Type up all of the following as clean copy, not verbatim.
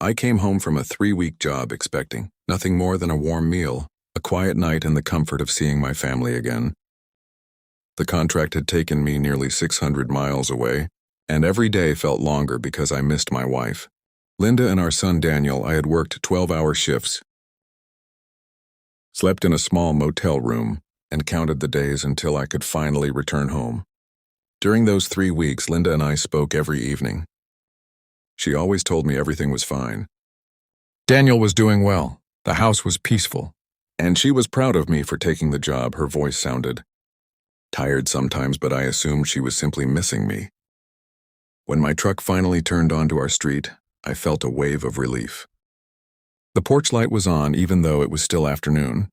I came home from a 3-week job expecting nothing more than a warm meal, a quiet night, and the comfort of seeing my family again. The contract had taken me nearly 600 miles away, and every day felt longer because I missed my wife. Linda and our son Daniel. I had worked 12-hour shifts, slept in a small motel room, and counted the days until I could finally return home. During those 3 weeks, Linda and I spoke every evening. She always told me everything was fine. Daniel was doing well, the house was peaceful, and she was proud of me for taking the job. Her voice sounded tired sometimes, but I assumed she was simply missing me. When my truck finally turned onto our street, I felt a wave of relief. The porch light was on even though it was still afternoon.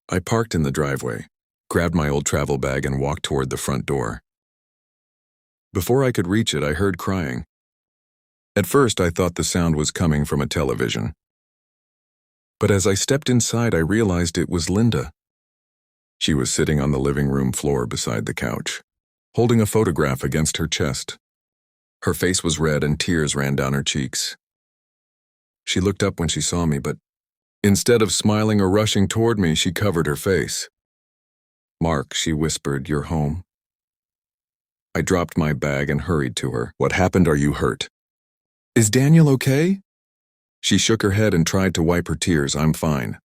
I parked in the driveway, grabbed my old travel bag, and walked toward the front door. Before I could reach it, I heard crying. At first, I thought the sound was coming from a television. But as I stepped inside, I realized it was Linda. She was sitting on the living room floor beside the couch, holding a photograph against her chest. Her face was red and tears ran down her cheeks. She looked up when she saw me, but instead of smiling or rushing toward me, she covered her face. "Mark," she whispered, "you're home." I dropped my bag and hurried to her. "What happened? Are you hurt? Is Daniel okay?" She shook her head and tried to wipe her tears. "I'm fine."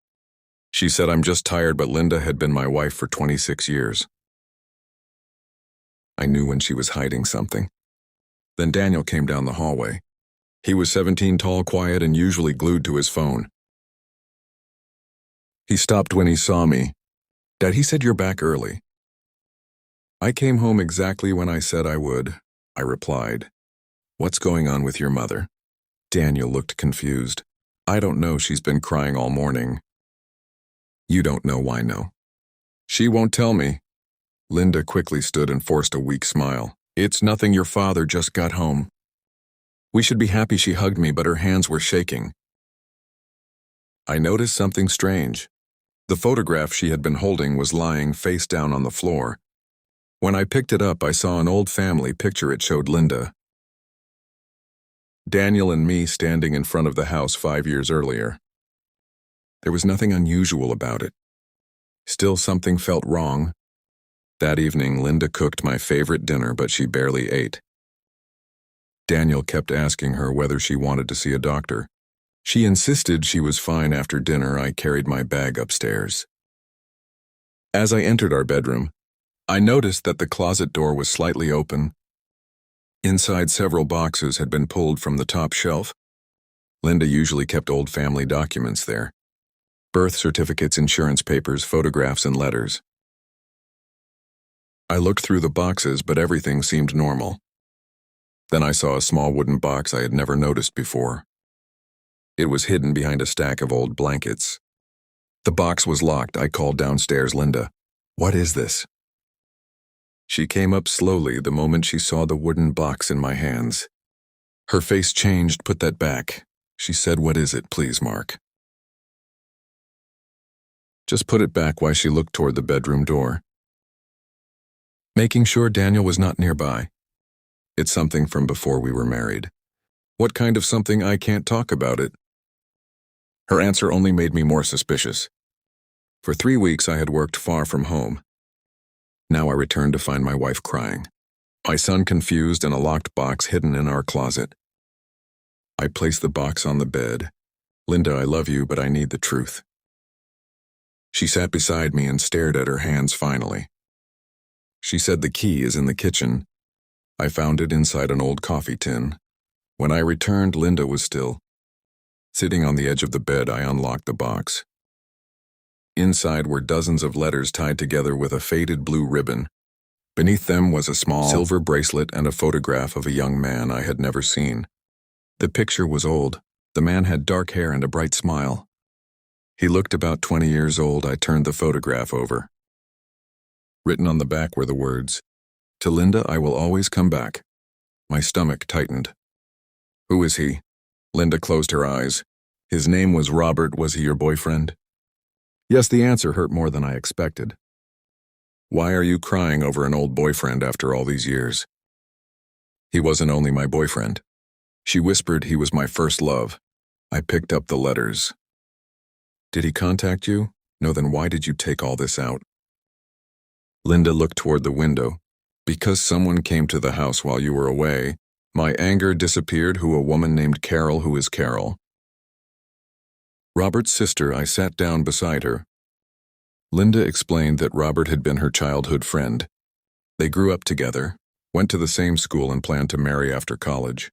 She said, "I'm just tired," but Linda had been my wife for 26 years. I knew when she was hiding something. Then Daniel came down the hallway. He was 17, tall, quiet, and usually glued to his phone. He stopped when he saw me. "Dad," he said, "you're back early." "I came home exactly when I said I would," I replied. "What's going on with your mother?" Daniel looked confused. "I don't know. She's been crying all morning." "You don't know why?" "No. She won't tell me." Linda quickly stood and forced a weak smile. "It's nothing. Your father just got home." "We should be happy." She hugged me, but her hands were shaking. I noticed something strange. The photograph she had been holding was lying face down on the floor. When I picked it up, I saw an old family picture. It showed Linda, Daniel, and me standing in front of the house 5 years earlier. There was nothing unusual about it. Still, something felt wrong. That evening, Linda cooked my favorite dinner, but she barely ate. Daniel kept asking her whether she wanted to see a doctor. She insisted she was fine. After dinner, I carried my bag upstairs. As I entered our bedroom, I noticed that the closet door was slightly open. Inside, several boxes had been pulled from the top shelf. Linda usually kept old family documents there: birth certificates, insurance papers, photographs, and letters. I looked through the boxes, but everything seemed normal. Then I saw a small wooden box I had never noticed before. It was hidden behind a stack of old blankets. The box was locked. I called downstairs, "Linda, what is this?" She came up slowly the moment she saw the wooden box in my hands. Her face changed. "Put that back," she said. "What is it? Please, Mark." "Just put it back." While she looked toward the bedroom door, making sure Daniel was not nearby. "It's something from before we were married." "What kind of something?" "I can't talk about it." Her answer only made me more suspicious. For 3 weeks I had worked far from home. Now I returned to find my wife crying, my son confused, and a locked box hidden in our closet. I placed the box on the bed. "Linda, I love you, but I need the truth." She sat beside me and stared at her hands. Finally, she said, "The key is in the kitchen. I found it inside an old coffee tin." When I returned, Linda was still sitting on the edge of the bed. I unlocked the box. Inside were dozens of letters tied together with a faded blue ribbon. Beneath them was a small silver bracelet and a photograph of a young man I had never seen. The picture was old. The man had dark hair and a bright smile. He looked about 20 years old. I turned the photograph over. Written on the back were the words, "To Linda, I will always come back." My stomach tightened. "Who is he?" Linda closed her eyes. "His name was Robert." "Was he your boyfriend?" Yes. The answer hurt more than I expected. "Why are you crying over an old boyfriend after all these years?" "He wasn't only my boyfriend. She whispered he was my first love. I picked up the letters. Did he contact you? No, then why did you take all this out? Linda looked toward the window. Because someone came to the house while you were away, my anger disappeared. Who? A woman named Carol. Who is Carol? Robert's sister. I sat down beside her. Linda explained that Robert had been her childhood friend. They grew up together, went to the same school and planned to marry after college.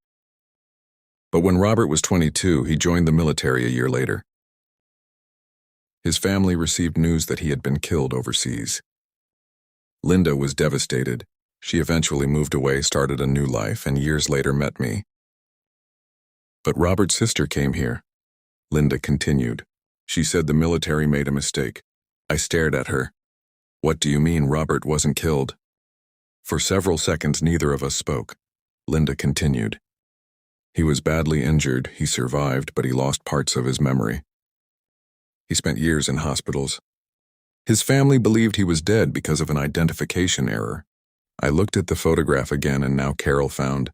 But when Robert was 22, he joined the military a year later. His family received news that he had been killed overseas. Linda was devastated. She eventually moved away, started a new life, and years later met me. But Robert's sister came here. Linda continued. She said the military made a mistake. I stared at her. What do you mean Robert wasn't killed? For several seconds, neither of us spoke. Linda continued. He was badly injured. He survived, but he lost parts of his memory. He spent years in hospitals. His family believed he was dead because of an identification error. I looked at the photograph again, and now Carol found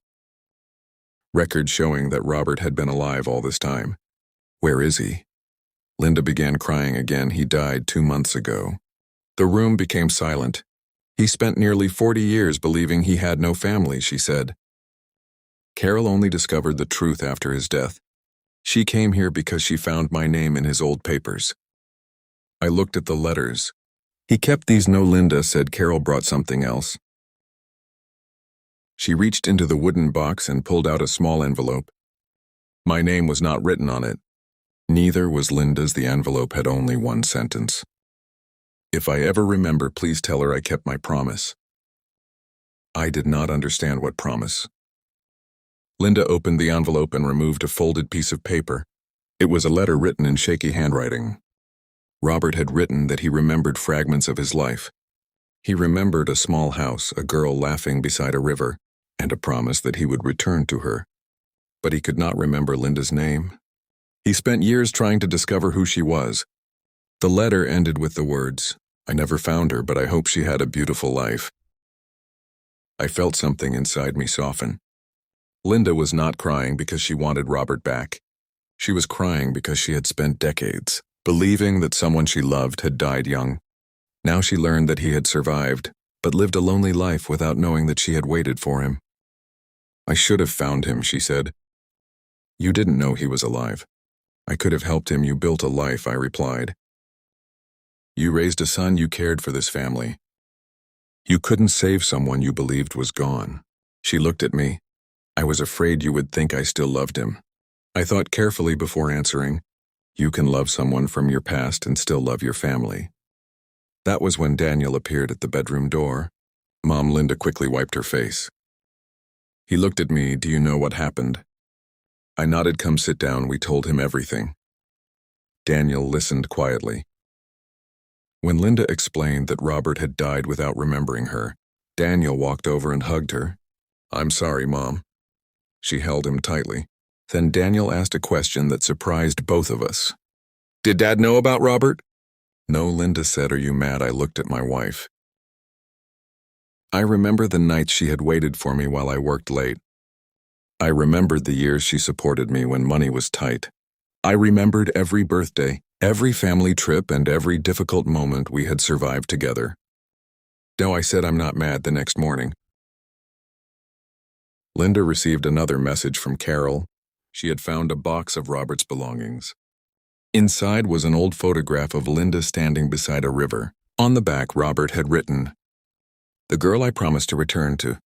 records showing that Robert had been alive all this time. Where is he? Linda began crying again. He died 2 months ago. The room became silent. He spent nearly 40 years believing he had no family, she said. Carol only discovered the truth after his death. She came here because she found my name in his old papers. I looked at the letters. He kept these. No, Linda said. Carol brought something else. She reached into the wooden box and pulled out a small envelope. My name was not written on it. Neither was Linda's. The envelope had only one sentence. If I ever remember, please tell her I kept my promise. I did not understand what promise. Linda opened the envelope and removed a folded piece of paper. It was a letter written in shaky handwriting. Robert had written that he remembered fragments of his life. He remembered a small house, a girl laughing beside a river, and a promise that he would return to her. But he could not remember Linda's name. He spent years trying to discover who she was. The letter ended with the words, I never found her, but I hope she had a beautiful life. I felt something inside me soften. Linda was not crying because she wanted Robert back. She was crying because she had spent decades believing that someone she loved had died young. Now she learned that he had survived, but lived a lonely life without knowing that she had waited for him. I should have found him, she said. You didn't know he was alive. I could have helped him. You built a life, I replied. You raised a son. You cared for this family. You couldn't save someone you believed was gone. She looked at me. I was afraid you would think I still loved him. I thought carefully before answering. You can love someone from your past and still love your family. That was when Daniel appeared at the bedroom door. Mom. Linda quickly wiped her face. He looked at me. Do you know what happened? I nodded. Come sit down. We told him everything. Daniel listened quietly. When Linda explained that Robert had died without remembering her, Daniel walked over and hugged her. I'm sorry, Mom. She held him tightly. Then Daniel asked a question that surprised both of us. Did Dad know about Robert? No, Linda said. Are you mad? I looked at my wife. I remember the nights she had waited for me while I worked late. I remembered the years she supported me when money was tight. I remembered every birthday, every family trip, and every difficult moment we had survived together. No, I said. I'm not mad. The next morning, Linda received another message from Carol. She had found a box of Robert's belongings. Inside was an old photograph of Linda standing beside a river. On the back, Robert had written, "The girl I promised to return to."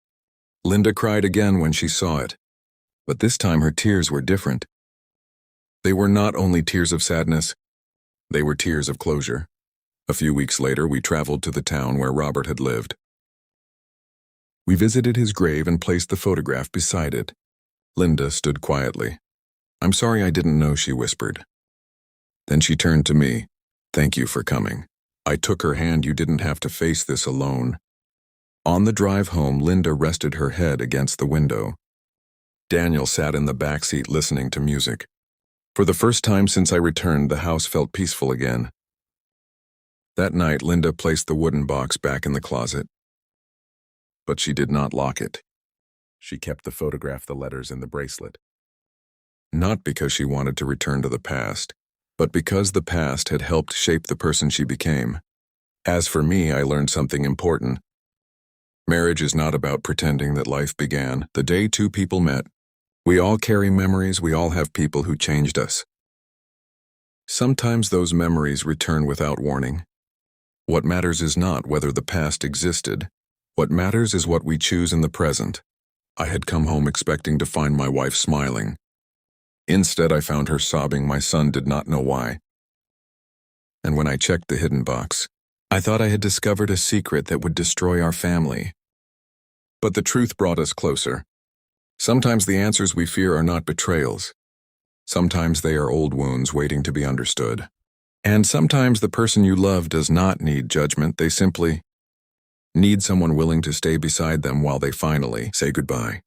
Linda cried again when she saw it, but this time her tears were different. They were not only tears of sadness, they were tears of closure. A few weeks later, we traveled to the town where Robert had lived. We visited his grave and placed the photograph beside it. Linda stood quietly. "I'm sorry I didn't know," she whispered. Then she turned to me. "Thank you for coming." I took her hand. "You didn't have to face this alone." On the drive home, Linda rested her head against the window. Daniel sat in the back seat listening to music. For the first time since I returned, the house felt peaceful again. That night, Linda placed the wooden box back in the closet. But she did not lock it. She kept the photograph, the letters, and the bracelet. not because she wanted to return to the past, but because the past had helped shape the person she became. As for me, I learned something important. Marriage is not about pretending that life began the day two people met. We all carry memories, we all have people who changed us. Sometimes those memories return without warning. What matters is not whether the past existed. What matters is what we choose in the present. I had come home expecting to find my wife smiling. Instead, I found her sobbing. My son did not know why. And when I checked the hidden box, I thought I had discovered a secret that would destroy our family. But the truth brought us closer. Sometimes the answers we fear are not betrayals. Sometimes they are old wounds waiting to be understood. And sometimes the person you love does not need judgment, they simply need someone willing to stay beside them while they finally say goodbye.